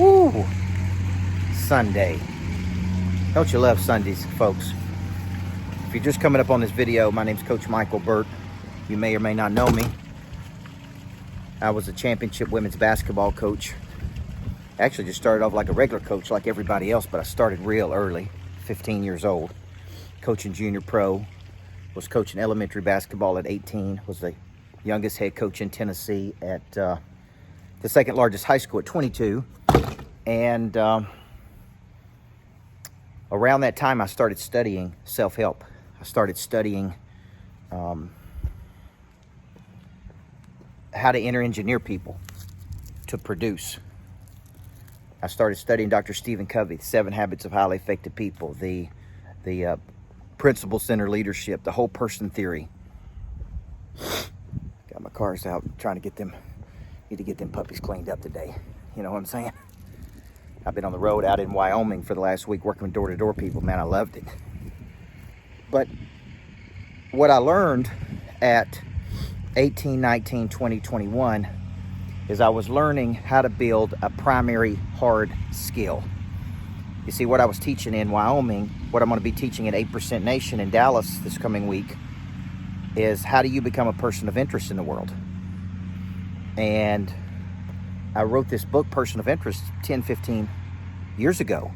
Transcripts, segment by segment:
Woo! Sunday. Don't you love Sundays, folks? If you're just coming up on this video, my name's Coach Michael Burt. You may or may not know me. I was a championship women's basketball coach. Actually just started off like a regular coach like everybody else, but I started real early, 15 years old. Coaching junior pro, was coaching elementary basketball at 18, was the youngest head coach in Tennessee at the second largest high school at 22. And around that time, I started studying self-help. I started studying how to engineer people to produce. I started studying Dr. Stephen Covey, the 7 Habits of Highly Effective People, the Principle Center Leadership, the whole person theory. Got my cars out, trying to get them, need to get them puppies cleaned up today. You know what I'm saying? I've been on the road out in Wyoming for the last week working with door-to-door people. Man, I loved it. But what I learned at 18, 19, 20, 21 is I was learning how to build a primary hard skill. You see, what I was teaching in Wyoming, what I'm going to be teaching at 8% Nation in Dallas this coming week, is how do you become a person of interest in the world? And I wrote this book, Person of Interest, 10, 15 years ago.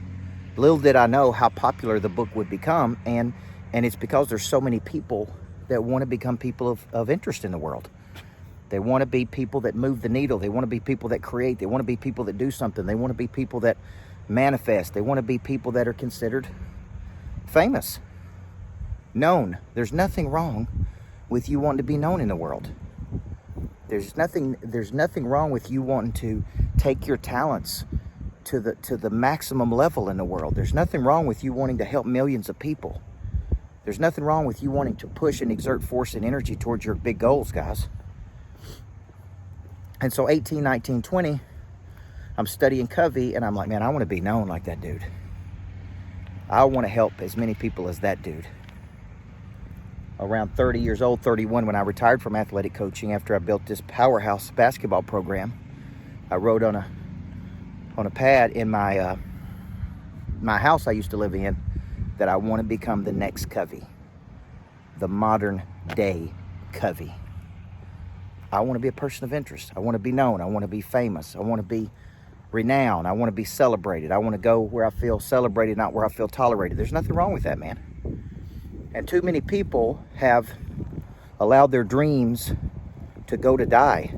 Little did I know how popular the book would become, and it's because there's so many people that want to become people of interest in the world. They want to be people that move the needle. They want to be people that create. They want to be people that do something. They want to be people that manifest. They want to be people that are considered famous, known. There's nothing wrong with you wanting to be known in the world. There's nothing wrong with you wanting to take your talents to the maximum level in the world. There's nothing wrong with you wanting to help millions of people. There's nothing wrong with you wanting to push and exert force and energy towards your big goals, guys. And so 18, 19, 20, I'm studying Covey, and I'm like, man, I want to be known like that dude. I want to help as many people as that dude. Around 30 years old, 31, when I retired from athletic coaching after I built this powerhouse basketball program, I wrote on a pad in my house I used to live in that I want to become the next Covey, the modern day Covey. I want to be a person of interest. I want to be known. I want to be famous. I want to be renowned. I want to be celebrated. I want to go where I feel celebrated, not where I feel tolerated. There's nothing wrong with that, man. And too many people have allowed their dreams to go to die.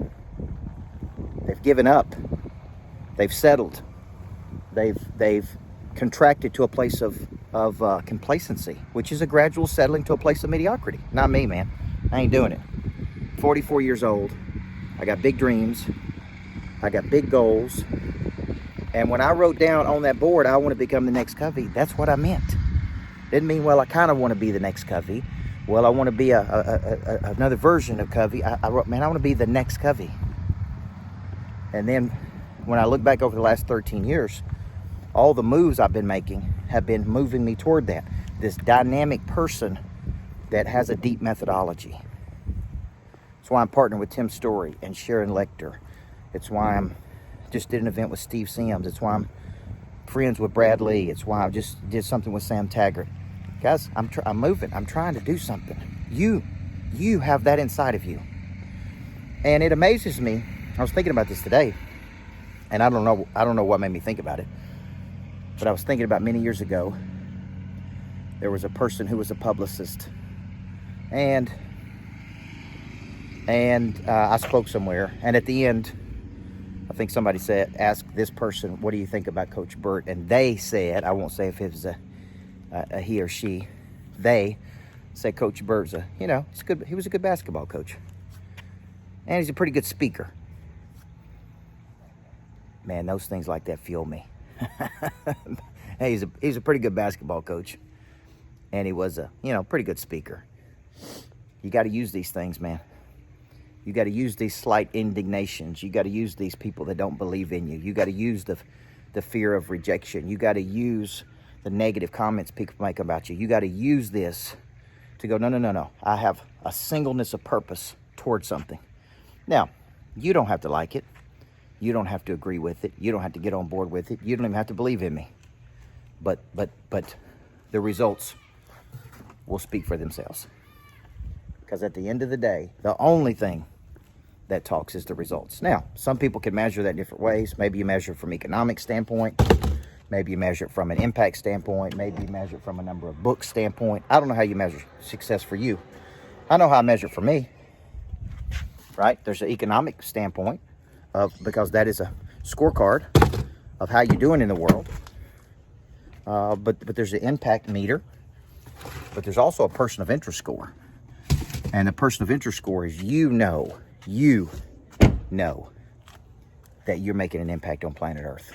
They've given up. They've settled. They've contracted to a place of complacency, which is a gradual settling to a place of mediocrity. Not me, man. I ain't doing it. 44 years old. I got big dreams. I got big goals. And when I wrote down on that board, I want to become the next Covey, that's what I meant. Didn't mean, well, I kind of want to be the next Covey. Well, I want to be another version of Covey. I wrote, man, I want to be the next Covey. And then when I look back over the last 13 years, all the moves I've been making have been moving me toward that. This dynamic person that has a deep methodology. That's why I'm partnering with Tim Story and Sharon Lecter. It's why I'm just did an event with Steve Sims. It's why I'm friends with Brad Lee. It's why I just did something with Sam Taggart. Guys, I'm moving. I'm trying to do something. You have that inside of you. And it amazes me. I was thinking about this today, and I don't know what made me think about it, but I was thinking about many years ago, there was a person who was a publicist, and I spoke somewhere, and at the end, I think somebody said, ask this person, what do you think about Coach Burt? And they said, I won't say if it was a he or she, they said Coach Burt's he was a good basketball coach. And he's a pretty good speaker. Man, those things like that fuel me. Hey, he's a pretty good basketball coach. And he was a, pretty good speaker. You got to use these things, man. You got to use these slight indignations. You got to use these people that don't believe in you. You got to use the fear of rejection. You got to use the negative comments people make about you. You got to use this to go, no. I have a singleness of purpose towards something. Now, you don't have to like it. You don't have to agree with it. You don't have to get on board with it. You don't even have to believe in me. But the results will speak for themselves. Because at the end of the day, the only thing that talks is the results. Now, some people can measure that different ways. Maybe you measure it from an economic standpoint. Maybe you measure it from an impact standpoint. Maybe you measure it from a number of books standpoint. I don't know how you measure success for you. I know how I measure it for me, right? There's an economic standpoint because that is a scorecard of how you're doing in the world. But there's an impact meter, but there's also a person of interest score. And the person of interest score is you know that you're making an impact on planet Earth.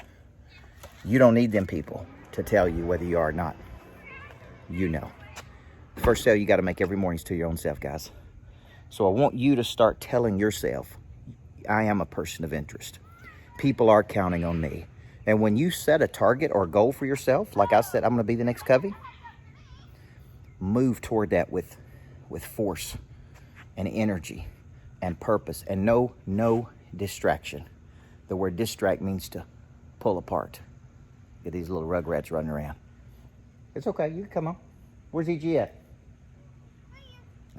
You don't need them people to tell you whether you are or not. You know. First sale you got to make every morning is to your own self, guys. So I want you to start telling yourself, I am a person of interest. People are counting on me. And when you set a target or a goal for yourself, like I said, I'm going to be the next Covey, move toward that with force and energy and purpose and no distraction. The word distract means to pull apart. Get these little rugrats running around. It's okay, you can come on. Where's EG at?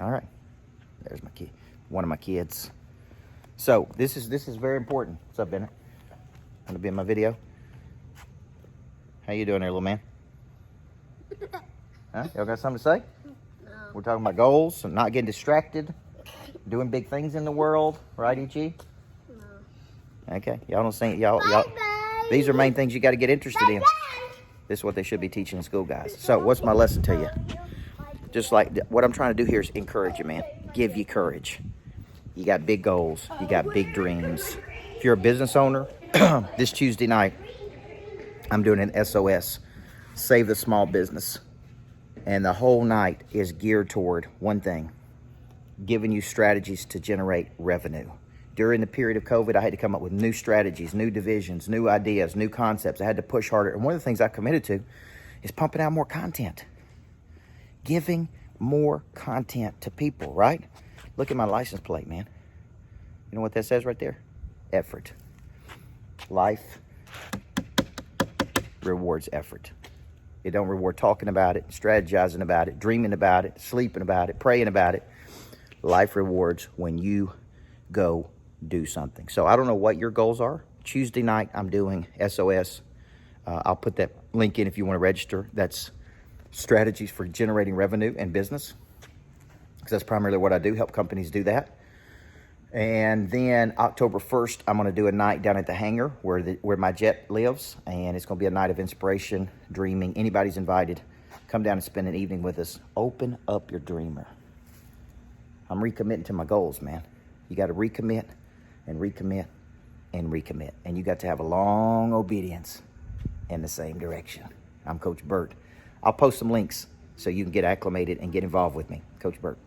All right, there's my kid, one of my kids. So this is very important. What's up, Bennett? Want to be in my video? How you doing there, little man? Huh? Y'all got something to say? No. We're talking about goals and not getting distracted, doing big things in the world, right, E.G.? No. Okay, y'all don't think y'all. These are main things you got to get interested in. This is what they should be teaching in school, guys. So, what's my lesson to you? Just like what I'm trying to do here is encourage you, man. Give you courage. You got big goals. You got big dreams. If you're a business owner, this Tuesday night, I'm doing an SOS, Save the Small Business. And the whole night is geared toward one thing, giving you strategies to generate revenue. During the period of COVID, I had to come up with new strategies, new divisions, new ideas, new concepts. I had to push harder. And one of the things I committed to is pumping out more content. Giving more content to people, right? Look at my license plate, man. You know what that says right there? Effort. Life rewards effort. It don't reward talking about it, strategizing about it, dreaming about it, sleeping about it, praying about it. Life rewards when you go do something. So I don't know what your goals are. Tuesday night, I'm doing SOS. I'll put that link in if you want to register. That's strategies for generating revenue and business, because that's primarily what I do, help companies do that. And then October 1st, I'm going to do a night down at the hangar where my jet lives, and it's going to be a night of inspiration, dreaming. Anybody's invited. Come down and spend an evening with us. Open up your dreamer. I'm recommitting to my goals, man. You got to recommit and recommit and recommit. And you got to have a long obedience in the same direction. I'm Coach Burt. I'll post some links so you can get acclimated and get involved with me. Coach Burt.